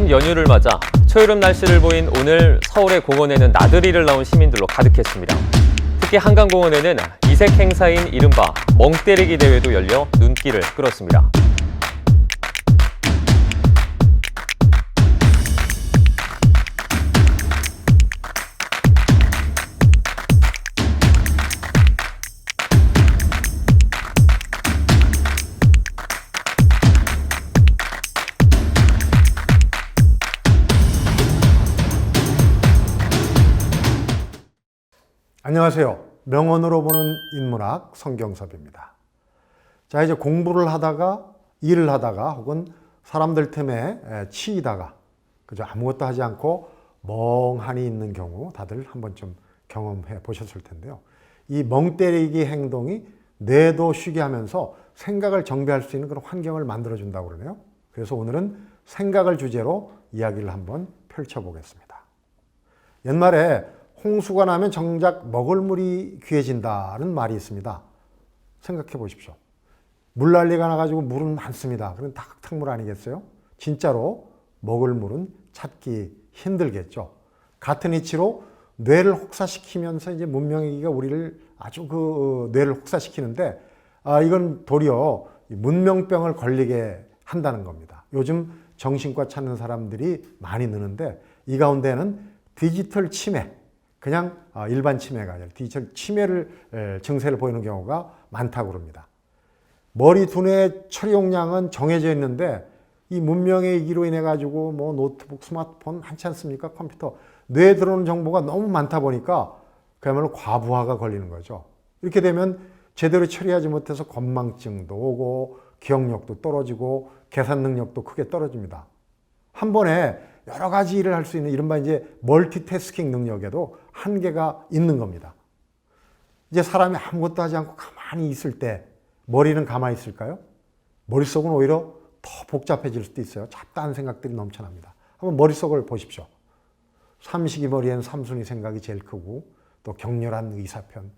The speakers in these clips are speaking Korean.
긴 연휴를 맞아 초여름 날씨를 보인 오늘 서울의 공원에는 나들이를 나온 시민들로 가득했습니다. 특히 한강공원에는 이색 행사인 이른바 멍때리기 대회도 열려 눈길을 끌었습니다. 안녕하세요. 명언으로 보는 인문학 성경섭입니다. 자, 이제 공부를 하다가 일을 하다가 혹은 사람들 틈에 치이다가 그저 아무것도 하지 않고 멍하니 있는 경우 다들 한 번쯤 경험해 보셨을 텐데요. 이 멍때리기 행동이 뇌도 쉬게 하면서 생각을 정비할 수 있는 그런 환경을 만들어 준다고 그러네요. 그래서 오늘은 생각을 주제로 이야기를 한번 펼쳐보겠습니다. 옛말에 홍수가 나면 정작 먹을 물이 귀해진다는 말이 있습니다. 생각해 보십시오. 물난리가 나가지고 물은 많습니다. 그건 다 흙탕물 아니겠어요? 진짜로 먹을 물은 찾기 힘들겠죠. 같은 이치로 뇌를 혹사시키면서 이제 문명이기가 우리를 아주 뇌를 혹사시키는데 이건 도리어 문명병을 걸리게 한다는 겁니다. 요즘 정신과 찾는 사람들이 많이 느는데 이 가운데는 디지털 치매, 그냥 일반 치매가 아니라 디지털 치매를 증세를 보이는 경우가 많다고 그럽니다. 머리 두뇌의 처리 용량은 정해져 있는데 이 문명의 위기로 인해 가지고 뭐 노트북, 스마트폰 많지 않습니까? 컴퓨터 뇌에 들어오는 정보가 너무 많다 보니까 그야말로 과부하가 걸리는 거죠. 이렇게 되면 제대로 처리하지 못해서 건망증도 오고 기억력도 떨어지고 계산 능력도 크게 떨어집니다. 한 번에 여러 가지 일을 할 수 있는 이른바 이제 멀티태스킹 능력에도 한계가 있는 겁니다. 이제 사람이 아무것도 하지 않고 가만히 있을 때 머리는 가만히 있을까요? 머릿속은 오히려 더 복잡해질 수도 있어요. 잡다한 생각들이 넘쳐납니다. 한번 머릿속을 보십시오. 삼식이머리엔 삼순이 생각이 제일 크고 또 격렬한 의사편,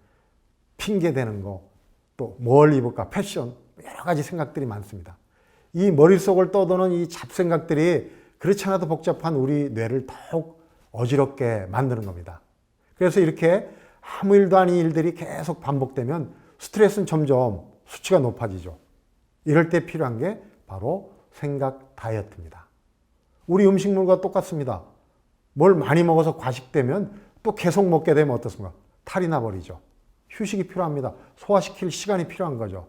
핑계대는 거, 또 뭘 입을까, 패션, 여러 가지 생각들이 많습니다. 이 머릿속을 떠도는 이 잡생각들이 그렇지 않아도 복잡한 우리 뇌를 더욱 어지럽게 만드는 겁니다. 그래서 이렇게 아무 일도 아닌 일들이 계속 반복되면 스트레스는 점점 수치가 높아지죠. 이럴 때 필요한 게 바로 생각 다이어트입니다. 우리 음식물과 똑같습니다. 뭘 많이 먹어서 과식되면 또 계속 먹게 되면 어떻습니까? 탈이 나버리죠. 휴식이 필요합니다. 소화시킬 시간이 필요한 거죠.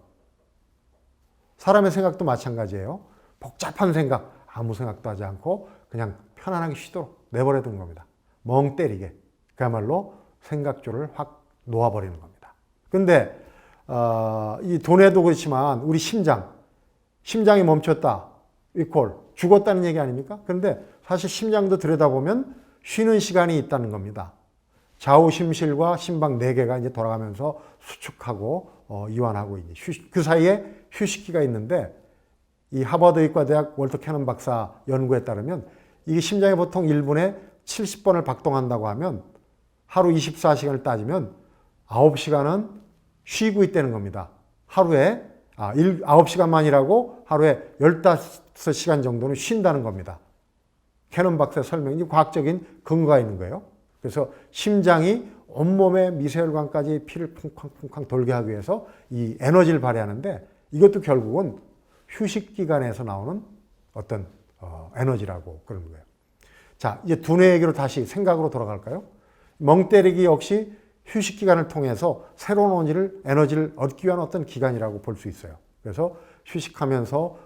사람의 생각도 마찬가지예요. 복잡한 생각, 아무 생각도 하지 않고 그냥 편안하게 쉬도록 내버려둔 겁니다. 멍 때리게. 그야말로 생각줄을 확 놓아버리는 겁니다. 근데 이 돈에도 그렇지만 우리 심장이 멈췄다. 이퀄 죽었다는 얘기 아닙니까? 그런데 사실 심장도 들여다보면 쉬는 시간이 있다는 겁니다. 좌우심실과 심박 4개가 이제 돌아가면서 수축하고 이완하고 있는 그 사이에 휴식기가 있는데 이 하버드 의과대학 월터 캐넌 박사 연구에 따르면 이게 심장이 보통 1분에 70번을 박동한다고 하면 하루 24시간을 따지면 9시간은 쉬고 있다는 겁니다. 하루에 9시간만이라고 하루에 15시간 정도는 쉰다는 겁니다. 캐넌 박사의 설명이 과학적인 근거가 있는 거예요. 그래서 심장이 온몸의 미세혈관까지 피를 쿵쾅쿵쾅 돌게 하기 위해서 이 에너지를 발휘하는데 이것도 결국은 휴식 기간에서 나오는 어떤 에너지라고 그러는 거예요. 자, 이제 두뇌 얘기로 다시 생각으로 돌아갈까요? 멍 때리기 역시 휴식 기간을 통해서 새로운 에너지를 얻기 위한 어떤 기간이라고 볼 수 있어요. 그래서 휴식하면서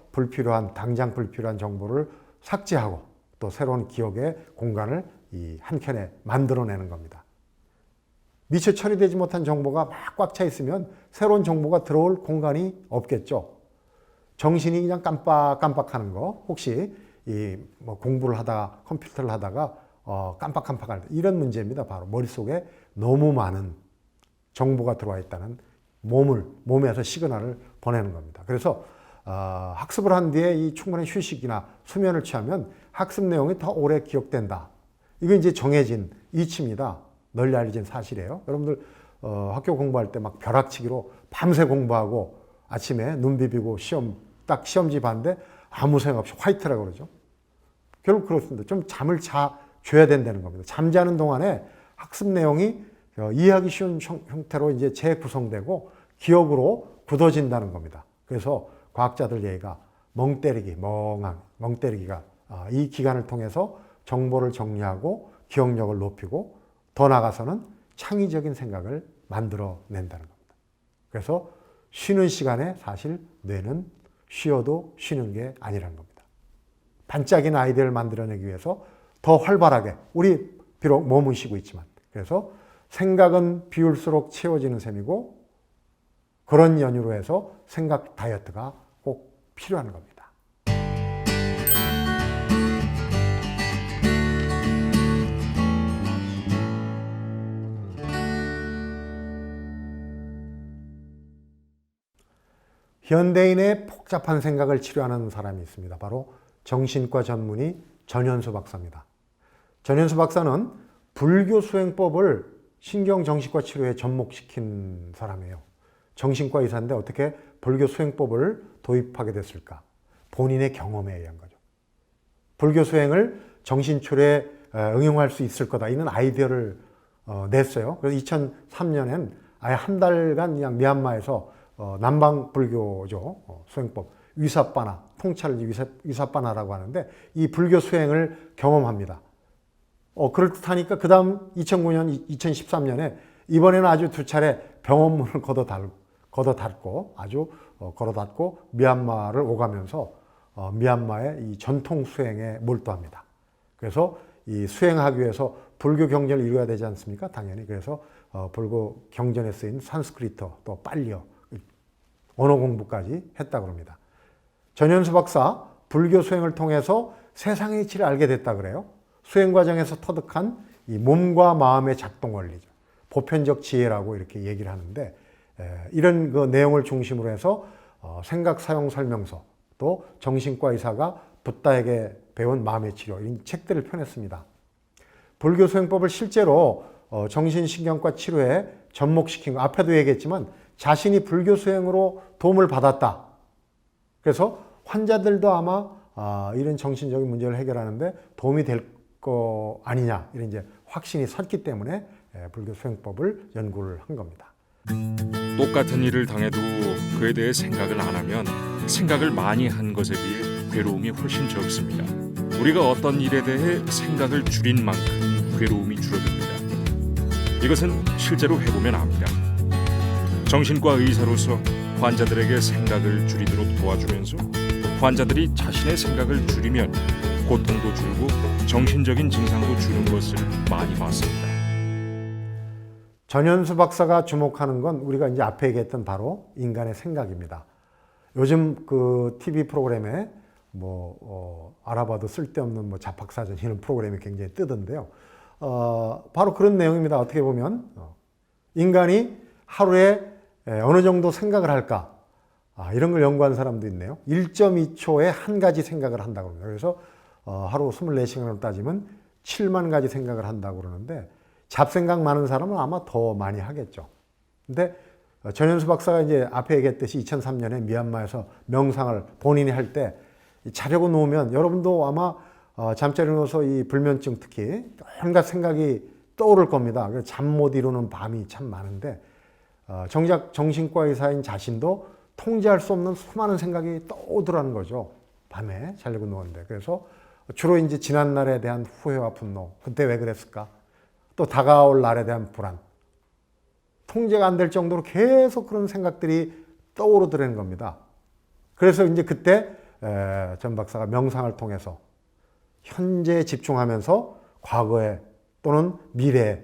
당장 불필요한 정보를 삭제하고 또 새로운 기억의 공간을 이 한켠에 만들어내는 겁니다. 미처 처리되지 못한 정보가 막 꽉 차 있으면 새로운 정보가 들어올 공간이 없겠죠. 정신이 그냥 깜빡깜빡하는 거, 혹시 뭐 공부를 하다가 컴퓨터를 하다가 깜빡깜빡할 때 이런 문제입니다. 바로 머릿속에 너무 많은 정보가 들어와 있다는 몸에서 시그널을 보내는 겁니다. 그래서 학습을 한 뒤에 이 충분한 휴식이나 수면을 취하면 학습 내용이 더 오래 기억된다. 이건 이제 정해진 이치입니다. 널리 알려진 사실이에요. 여러분들 학교 공부할 때 막 벼락치기로 밤새 공부하고 아침에 눈 비비고 시험지 봤는데 아무 생각 없이 화이트라고 그러죠. 결국 그렇습니다. 좀 잠을 줘야 된다는 겁니다. 잠자는 동안에 학습 내용이 이해하기 쉬운 형태로 이제 재구성되고 기억으로 굳어진다는 겁니다. 그래서 과학자들 얘기가 멍 때리기가 이 기간을 통해서 정보를 정리하고 기억력을 높이고 더 나아가서는 창의적인 생각을 만들어낸다는 겁니다. 그래서 쉬는 시간에 사실 뇌는 쉬어도 쉬는 게 아니라는 겁니다. 반짝이는 아이디어를 만들어내기 위해서 더 활발하게, 우리 비록 몸은 쉬고 있지만, 그래서 생각은 비울수록 채워지는 셈이고 그런 연유로 해서 생각 다이어트가 꼭 필요한 겁니다. 현대인의 복잡한 생각을 치료하는 사람이 있습니다. 바로 정신과 전문의 전현수 박사입니다. 전현수 박사는 불교 수행법을 신경정신과 치료에 접목시킨 사람이에요. 정신과 의사인데 어떻게 불교 수행법을 도입하게 됐을까? 본인의 경험에 의한 거죠. 불교 수행을 정신치료에 응용할 수 있을 거다. 이런 아이디어를 냈어요. 그래서 2003년엔 아예 한 달간 그냥 미얀마에서 남방 불교죠. 수행법, 위사빠나, 통찰을 위사빠나라고 하는데 이 불교 수행을 경험합니다. 그렇다니까 그 다음 2009년, 2013년에 이번에는 아주 두 차례 병원문을 걷어닫고 미얀마를 오가면서 미얀마의 이 전통 수행에 몰두합니다. 그래서 이 수행하기 위해서 불교 경전을 이루어야 되지 않습니까? 당연히. 그래서 불교 경전에 쓰인 산스크리트어, 또 빨리어, 언어 공부까지 했다고 합니다. 전현수 박사, 불교 수행을 통해서 세상의 이치를 알게 됐다 그래요. 수행 과정에서 터득한 이 몸과 마음의 작동 원리죠. 보편적 지혜라고 이렇게 얘기를 하는데, 이런 그 내용을 중심으로 해서 생각 사용 설명서, 또 정신과 의사가 붓다에게 배운 마음의 치료, 이런 책들을 펴냈습니다. 불교 수행법을 실제로 정신신경과 치료에 접목시킨 거, 앞에도 얘기했지만 자신이 불교 수행으로 도움을 받았다. 그래서 환자들도 아마 이런 정신적인 문제를 해결하는데 도움이 될 거 아니냐, 이런 이제 확신이 섰기 때문에 불교 수행법을 연구를 한 겁니다. 똑같은 일을 당해도 그에 대해 생각을 안 하면 생각을 많이 한 것에 비해 괴로움이 훨씬 적습니다. 우리가 어떤 일에 대해 생각을 줄인 만큼 괴로움이 줄어듭니다. 이것은 실제로 해보면 압니다. 정신과 의사로서 환자들에게 생각을 줄이도록 도와주면서 환자들이 자신의 생각을 줄이면 고통도 줄고 정신적인 증상도 주는 것을 많이 봤습니다. 전현수 박사가 주목하는 건 우리가 이제 앞에 얘기했던 바로 인간의 생각입니다. 요즘 그 TV 프로그램에 알아봐도 쓸데없는 자팍사전 이런 프로그램이 굉장히 뜨던데요. 바로 그런 내용입니다. 어떻게 보면 인간이 하루에 어느 정도 생각을 할까? 이런 걸 연구한 사람도 있네요. 1.2초에 한 가지 생각을 한다고 합니다. 그래서 하루 24시간으로 따지면 7만 가지 생각을 한다고 그러는데, 잡생각 많은 사람은 아마 더 많이 하겠죠. 근데 전현수 박사가 이제 앞에 얘기했듯이 2003년에 미얀마에서 명상을 본인이 할 때 자려고 누우면 여러분도 아마 잠자리 누워서 이 불면증 특히 온갖 생각이 떠오를 겁니다. 잠 못 이루는 밤이 참 많은데, 정작 정신과 의사인 자신도 통제할 수 없는 수많은 생각이 떠오르라는 거죠. 밤에 자려고 누웠는데. 그래서 주로 이제 지난 날에 대한 후회와 분노, 그때 왜 그랬을까? 또 다가올 날에 대한 불안, 통제가 안 될 정도로 계속 그런 생각들이 떠오르더라는 겁니다. 그래서 이제 그때 전 박사가 명상을 통해서 현재에 집중하면서 과거에 또는 미래에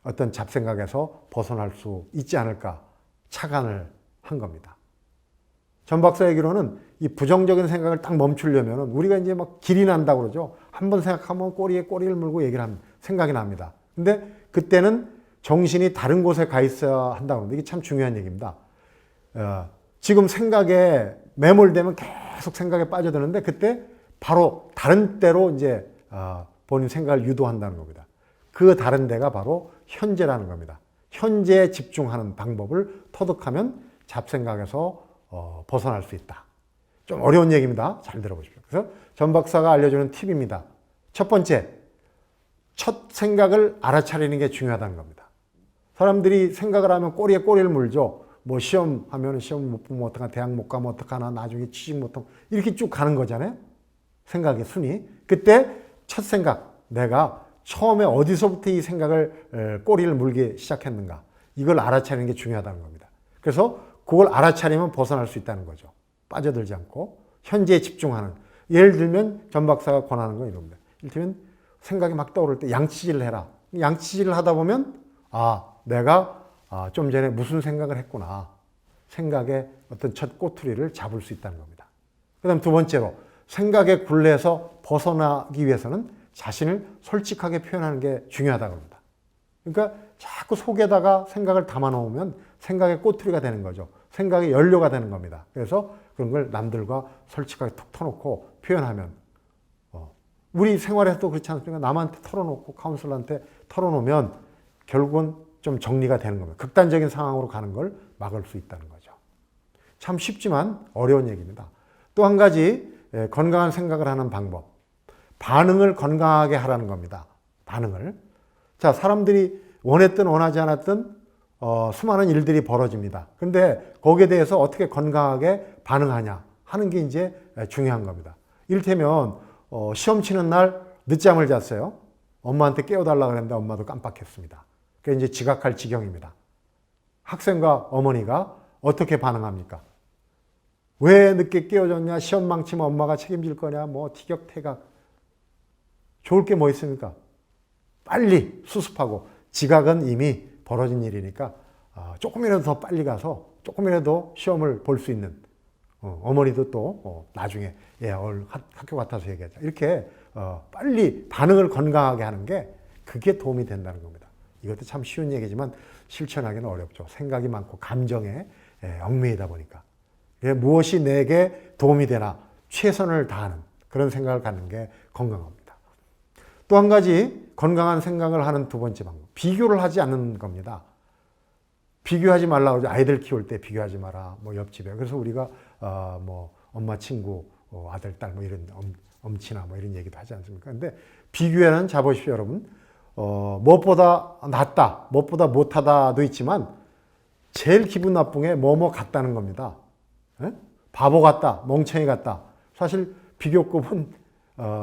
어떤 잡생각에서 벗어날 수 있지 않을까 착안을 한 겁니다. 전 박사 얘기로는 이 부정적인 생각을 딱 멈추려면 우리가 이제 막 길이 난다고 그러죠. 한번 생각하면 꼬리에 꼬리를 물고 얘기를 하면 생각이 납니다. 근데 그때는 정신이 다른 곳에 가 있어야 한다고 하는데, 이게 참 중요한 얘기입니다. 지금 생각에 매몰되면 계속 생각에 빠져드는데 그때 바로 다른 데로 이제 본인 생각을 유도한다는 겁니다. 그 다른 데가 바로 현재라는 겁니다. 현재에 집중하는 방법을 터득하면 잡생각에서 벗어날 수 있다. 좀 어려운 얘기입니다. 잘 들어보십시오. 그래서 전 박사가 알려주는 팁입니다. 첫 번째, 첫 생각을 알아차리는 게 중요하다는 겁니다. 사람들이 생각을 하면 꼬리에 꼬리를 물죠. 뭐 시험 하면 시험 못 보면 어떡하나, 대학 못 가면 어떡하나, 나중에 취직 못하면 이렇게 쭉 가는 거잖아요. 생각의 순위. 그때 첫 생각, 내가 처음에 어디서부터 이 생각을 꼬리를 물기 시작했는가, 이걸 알아차리는 게 중요하다는 겁니다. 그래서 그걸 알아차리면 벗어날 수 있다는 거죠. 빠져들지 않고 현재에 집중하는. 예를 들면 전 박사가 권하는 건 이겁니다. 이를테면 생각이 막 떠오를 때 양치질을 해라. 양치질을 하다 보면 내가 좀 전에 무슨 생각을 했구나. 생각의 어떤 첫 꼬투리를 잡을 수 있다는 겁니다. 그 다음 두 번째로, 생각의 굴레에서 벗어나기 위해서는 자신을 솔직하게 표현하는 게 중요하다고 합니다. 그러니까 자꾸 속에다가 생각을 담아놓으면 생각의 꼬투리가 되는 거죠. 생각의 연료가 되는 겁니다. 그래서 그런 걸 남들과 솔직하게 툭 터놓고 표현하면, 우리 생활에서도 그렇지 않습니까? 남한테 털어놓고 카운슬러한테 털어놓으면 결국은 좀 정리가 되는 겁니다. 극단적인 상황으로 가는 걸 막을 수 있다는 거죠. 참 쉽지만 어려운 얘기입니다. 또 한 가지 건강한 생각을 하는 방법. 반응을 건강하게 하라는 겁니다. 반응을. 자, 사람들이 원했든 원하지 않았든 수많은 일들이 벌어집니다. 그런데 거기에 대해서 어떻게 건강하게 반응하냐 하는 게 이제 중요한 겁니다. 이를테면 시험 치는 날 늦잠을 잤어요. 엄마한테 깨워달라고 했는데 엄마도 깜빡했습니다. 그게 이제 지각할 지경입니다. 학생과 어머니가 어떻게 반응합니까? 왜 늦게 깨워줬냐? 시험 망치면 엄마가 책임질 거냐? 뭐 티격태격. 좋을 게 뭐 있습니까? 빨리 수습하고, 지각은 이미 벌어진 일이니까 조금이라도 더 빨리 가서 조금이라도 시험을 볼 수 있는, 어머니도 또 나중에 오늘 학교 같아서 얘기하자. 이렇게 빨리 반응을 건강하게 하는 게 그게 도움이 된다는 겁니다. 이것도 참 쉬운 얘기지만 실천하기는 어렵죠. 생각이 많고 감정에 얽매이다 보니까. 무엇이 내게 도움이 되나 최선을 다하는 그런 생각을 갖는 게 건강합니다. 또 한 가지 건강한 생각을 하는 두 번째 방법. 비교를 하지 않는 겁니다. 비교하지 말라고 하죠. 아이들 키울 때 비교하지 마라. 뭐 옆집에. 그래서 우리가 뭐 엄마 친구, 아들, 딸 뭐 이런 엄친아 뭐 이런 얘기도 하지 않습니까? 근데 비교에는 자보십시오, 여러분. 무엇보다 낫다, 무엇보다 못하다도 있지만 제일 기분 나쁜 게 뭐뭐 같다는 겁니다. 에? 바보 같다, 멍청이 같다. 사실 비교급은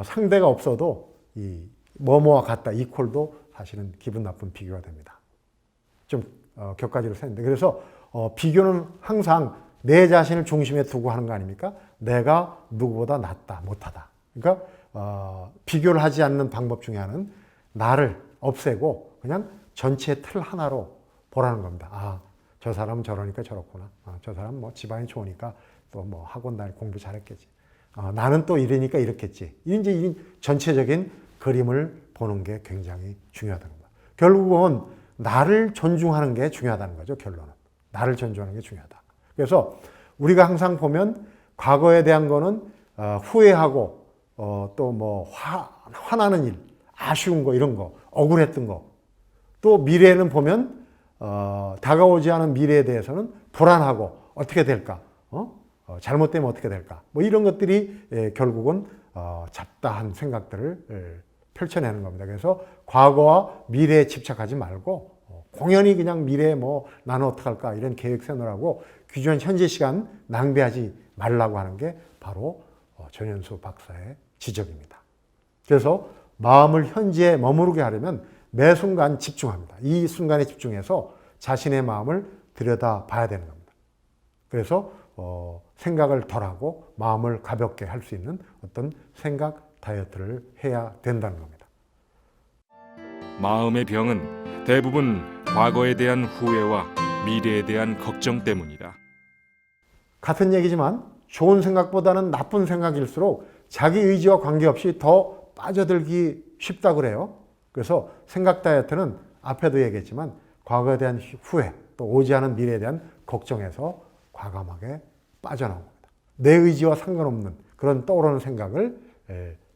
상대가 없어도 이 뭐뭐와 같다, 이퀄도 사실은 기분 나쁜 비교가 됩니다. 좀 격가지로 쓰는데, 그래서 비교는 항상 내 자신을 중심에 두고 하는 거 아닙니까? 내가 누구보다 낫다, 못하다. 그러니까 비교를 하지 않는 방법 중에 하나는 나를 없애고 그냥 전체 틀 하나로 보라는 겁니다. 저 사람은 저러니까 저렇구나. 저 사람은 뭐 집안이 좋으니까 또 뭐 학원 다니고 공부 잘했겠지. 나는 또 이러니까 이렇겠지. 이제 이 전체적인 그림을 보는 게 굉장히 중요하다는 겁니다. 결국은 나를 존중하는 게 중요하다는 거죠, 결론은. 나를 존중하는 게 중요하다. 그래서 우리가 항상 보면 과거에 대한 거는 후회하고 또 뭐 화나는 일, 아쉬운 거, 이런 거, 억울했던 거. 또 미래에는 보면 다가오지 않은 미래에 대해서는 불안하고 어떻게 될까? 잘못되면 어떻게 될까? 뭐 이런 것들이 결국은 잡다한 생각들을 펼쳐내는 겁니다. 그래서 과거와 미래에 집착하지 말고 공연히 그냥 미래에 뭐 나는 어떡할까 이런 계획 세우느라고 귀중한 현재 시간 낭비하지 말라고 하는 게 바로 전현수 박사의 지적입니다. 그래서 마음을 현재에 머무르게 하려면 매 순간 집중합니다. 이 순간에 집중해서 자신의 마음을 들여다 봐야 되는 겁니다. 그래서 생각을 덜하고 마음을 가볍게 할 수 있는 어떤 생각 다이어트를 해야 된다는 겁니다. 마음의 병은 대부분 과거에 대한 후회와 미래에 대한 걱정 때문이다. 같은 얘기지만 좋은 생각보다는 나쁜 생각일수록 자기 의지와 관계없이 더 빠져들기 쉽다고 그래요. 그래서 생각 다이어트는 앞에도 얘기했지만 과거에 대한 후회, 또 오지 않은 미래에 대한 걱정에서 과감하게 빠져나옵니다. 내 의지와 상관없는 그런 떠오르는 생각을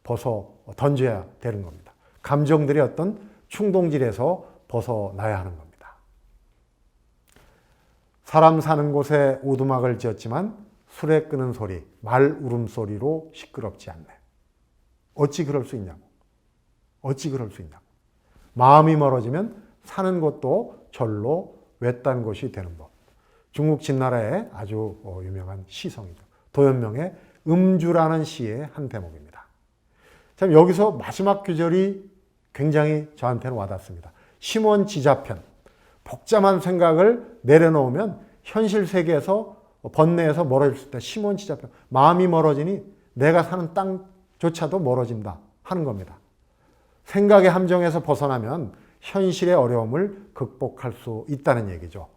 벗어 던져야 되는 겁니다. 감정들의 어떤 충동질에서 벗어나야 하는 겁니다. 사람 사는 곳에 오두막을 지었지만 술에 끄는 소리, 말 울음소리로 시끄럽지 않네. 어찌 그럴 수 있냐고. 어찌 그럴 수 있냐고. 마음이 멀어지면 사는 곳도 절로 외딴 곳이 되는 법. 중국 진나라의 아주 유명한 시성이죠. 도연명의 음주라는 시의 한 대목입니다. 참 여기서 마지막 구절이 굉장히 저한테는 와닿습니다. 심원지자편. 복잡한 생각을 내려놓으면 현실 세계에서 번뇌에서 멀어질 수 있다. 심원지자편. 마음이 멀어지니 내가 사는 땅조차도 멀어진다 하는 겁니다. 생각의 함정에서 벗어나면 현실의 어려움을 극복할 수 있다는 얘기죠.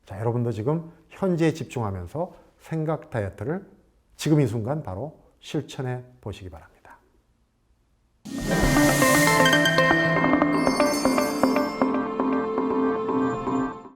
자, 여러분도 지금 현재에 집중하면서 생각 다이어트를 지금 이 순간 바로 실천해 보시기 바랍니다.